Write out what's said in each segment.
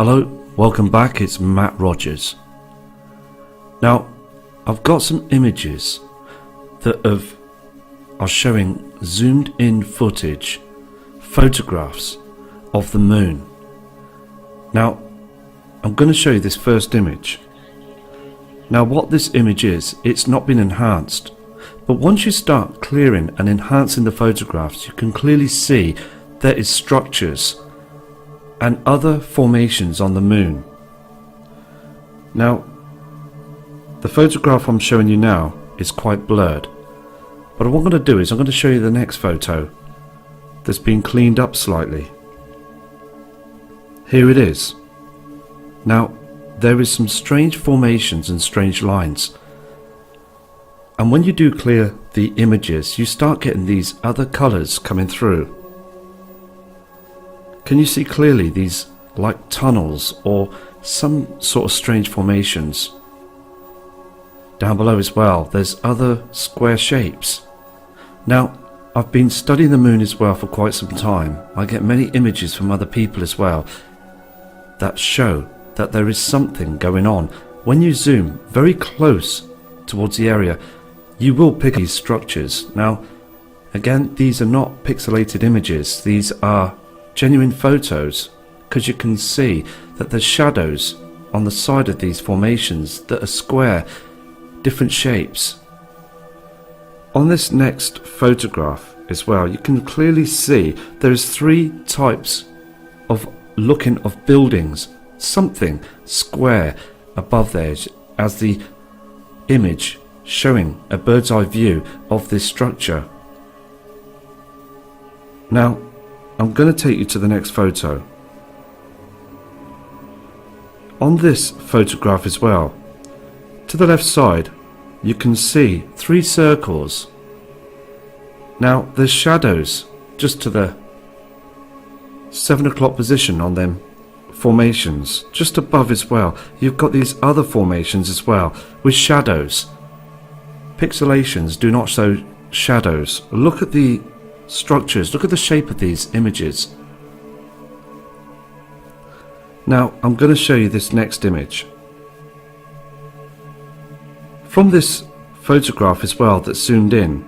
Hello, welcome back, it's Matt Rogers. Now, I've got some images that are showing zoomed in footage, photographs of the moon. Now, I'm going to show you this first image. Now what this image is, it's not been enhanced, but once you start clearing and enhancing the photographs, you can clearly see there is structures and other formations on the moon. Now, the photograph I'm showing you now is quite blurred, but what I'm going to do is I'm going to show you the next photo that's been cleaned up slightly. Here it is. Now, there is some strange formations and strange lines, and when you do clear the images, you start getting these other colours coming through. Can you see clearly these like tunnels or some sort of strange formations? Down below as well, there's other square shapes. Now, I've been studying the moon as well for quite some time. I get many images from other people as well that show that there is something going on. When you zoom very close towards the area, you will pick these structures. Now, again, these are not pixelated images. These are genuine photos, because you can see that there's shadows on the side of these formations that are square, different shapes. On this next photograph as well, you can clearly see there's three types of buildings, something square above there as the image showing a bird's eye view of this structure. Now, I'm going to take you to the next photo. On this photograph as well, to the left side, you can see three circles. Now, there's shadows just to the 7 o'clock position on them formations. Just above as well, you've got these other formations as well with shadows. Pixelations do not show shadows. Look at the structures, look at the shape of these images. Now I'm going to show you this next image. From this photograph as well that's zoomed in,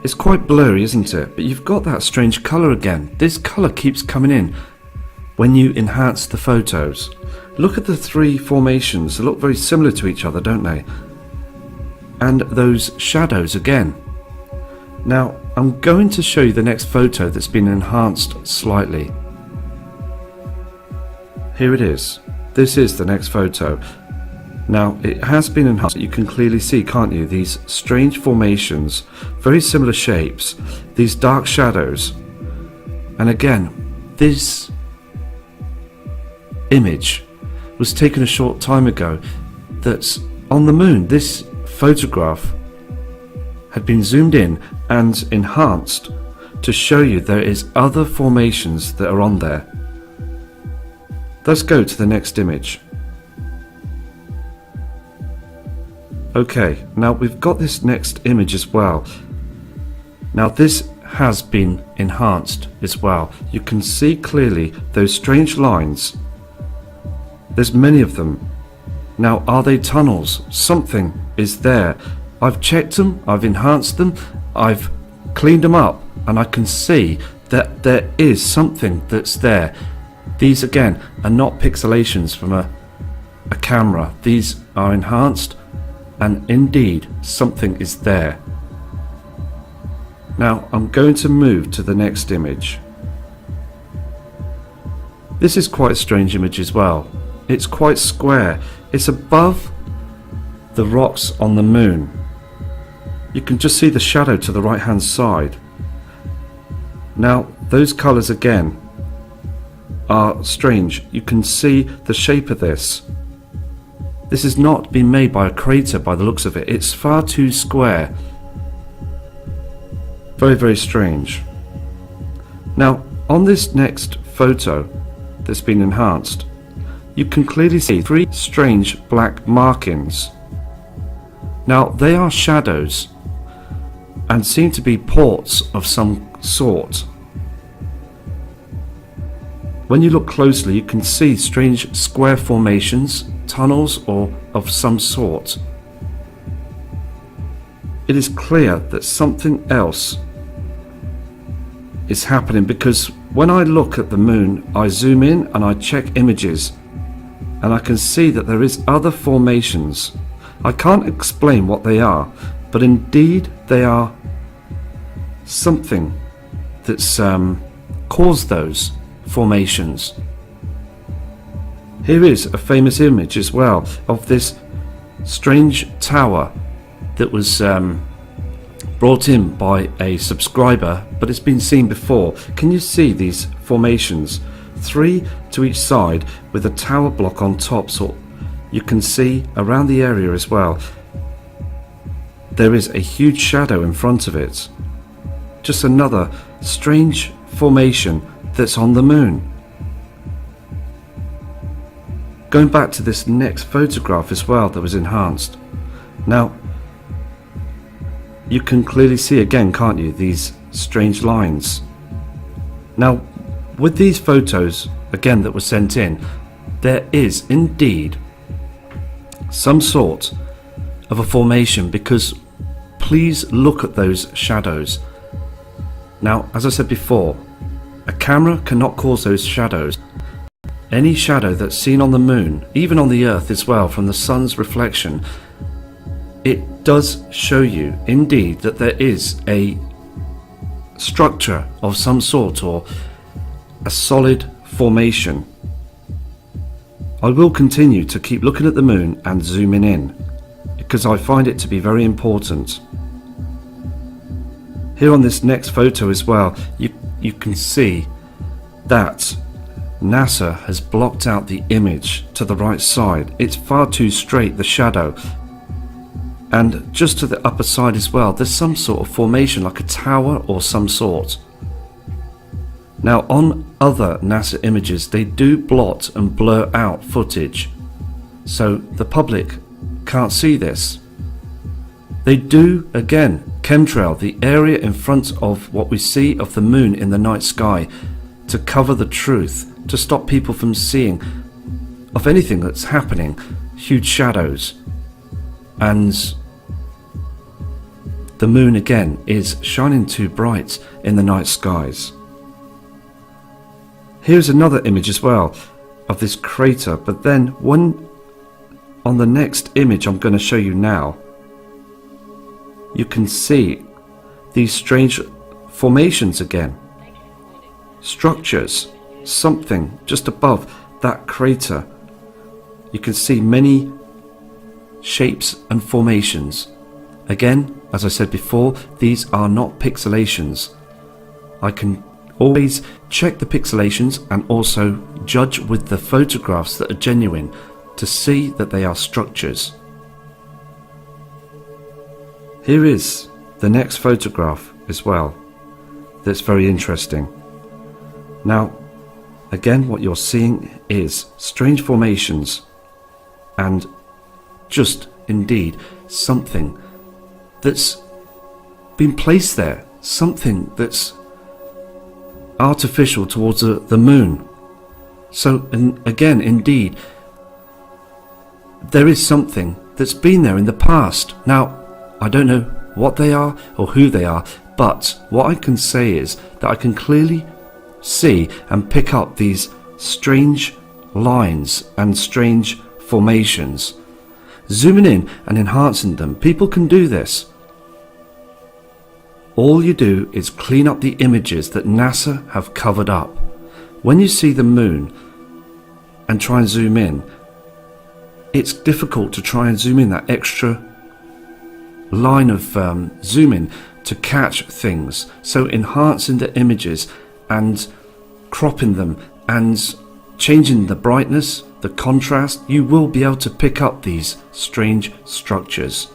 it's quite blurry, isn't it? But you've got that strange colour again. This colour keeps coming in when you enhance the photos. Look at the three formations, they look very similar to each other, don't they? And those shadows again. Now, I'm going to show you the next photo that's been enhanced slightly. Here it is. This is the next photo. Now, it has been enhanced. You can clearly see, can't you, these strange formations, very similar shapes, these dark shadows. And again, this image was taken a short time ago that's on the moon. This photograph had been zoomed in and enhanced to show you there is other formations that are on there. Let's go to the next image. Okay, now we've got this next image as well. Now this has been enhanced as well. You can see clearly those strange lines. There's many of them. Now, are they tunnels? Something is there. I've checked them, I've enhanced them, I've cleaned them up, and I can see that there is something that's there. These again are not pixelations from a camera. These are enhanced, and indeed something is there. Now I'm going to move to the next image. This is quite a strange image as well. It's quite square. It's above the rocks on the moon. You can just see the shadow to the right hand side. Now those colours again are strange. You can see the shape of this. This has not been made by a crater by the looks of it. It's far too square. Very, very strange. Now on this next photo that's been enhanced, you can clearly see three strange black markings. Now they are shadows and seem to be ports of some sort. When you look closely, you can see strange square formations, tunnels or of some sort. It is clear that something else is happening, because when I look at the moon, I zoom in and I check images, and I can see that there is other formations. I can't explain what they are, but indeed they are something that's caused those formations. Here is a famous image as well of this strange tower that was brought in by a subscriber, but it's been seen before. Can you see these formations? 3 to each side with a tower block on top, so you can see around the area as well. There is a huge shadow in front of it. Just another strange formation that's on the moon. Going back to this next photograph as well that was enhanced. Now, you can clearly see again, can't you, these strange lines. Now, with these photos, again, that were sent in, there is indeed some sort of a formation, because please look at those shadows. Now, as I said before, a camera cannot cause those shadows. Any shadow that's seen on the moon, even on the earth as well, from the sun's reflection, it does show you indeed that there is a structure of some sort, or a solid formation. I will continue to keep looking at the moon and zooming in, because I find it to be very important. Here on this next photo as well, you can see that NASA has blocked out the image to the right side. It's far too straight, the shadow. And just to the upper side as well, there's some sort of formation, like a tower or some sort. Now, on other NASA images, they do blot and blur out footage, so the public can't see this. They do, again, chemtrail the area in front of what we see of the moon in the night sky to cover the truth, to stop people from seeing of anything that's happening, huge shadows. And the moon again is shining too bright in the night skies. Here's another image as well of this crater, but then one on the next image I'm going to show you now, you can see these strange formations again, structures, something just above that crater. You can see many shapes and formations. Again, as I said before, these are not pixelations. I can always check the pixelations and also judge with the photographs that are genuine to see that they are structures. Here is the next photograph as well that's very interesting. Now, again, what you're seeing is strange formations and just indeed something that's been placed there, something that's artificial towards the moon. So, and again, indeed, there is something that's been there in the past. Now, I don't know what they are or who they are, but what I can say is that I can clearly see and pick up these strange lines and strange formations. Zooming in and enhancing them, people can do this. All you do is clean up the images that NASA have covered up. When you see the moon and try and zoom in, it's difficult to try and zoom in that extra line of zoom in to catch things. So enhancing the images and cropping them and changing the brightness, the contrast, you will be able to pick up these strange structures.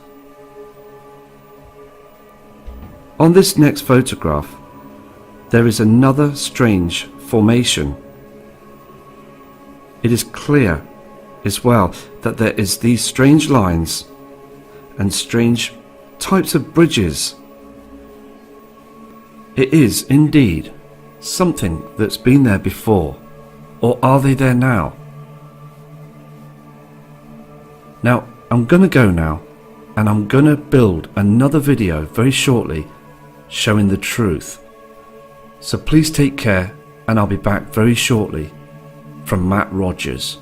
On this next photograph, there is another strange formation. It is clear as well that there is these strange lines and strange types of bridges. It is indeed something that's been there before. Or are they there now? Now, I'm gonna go now, and I'm gonna build another video very shortly showing the truth. So please take care, and I'll be back very shortly. From Matt Rogers.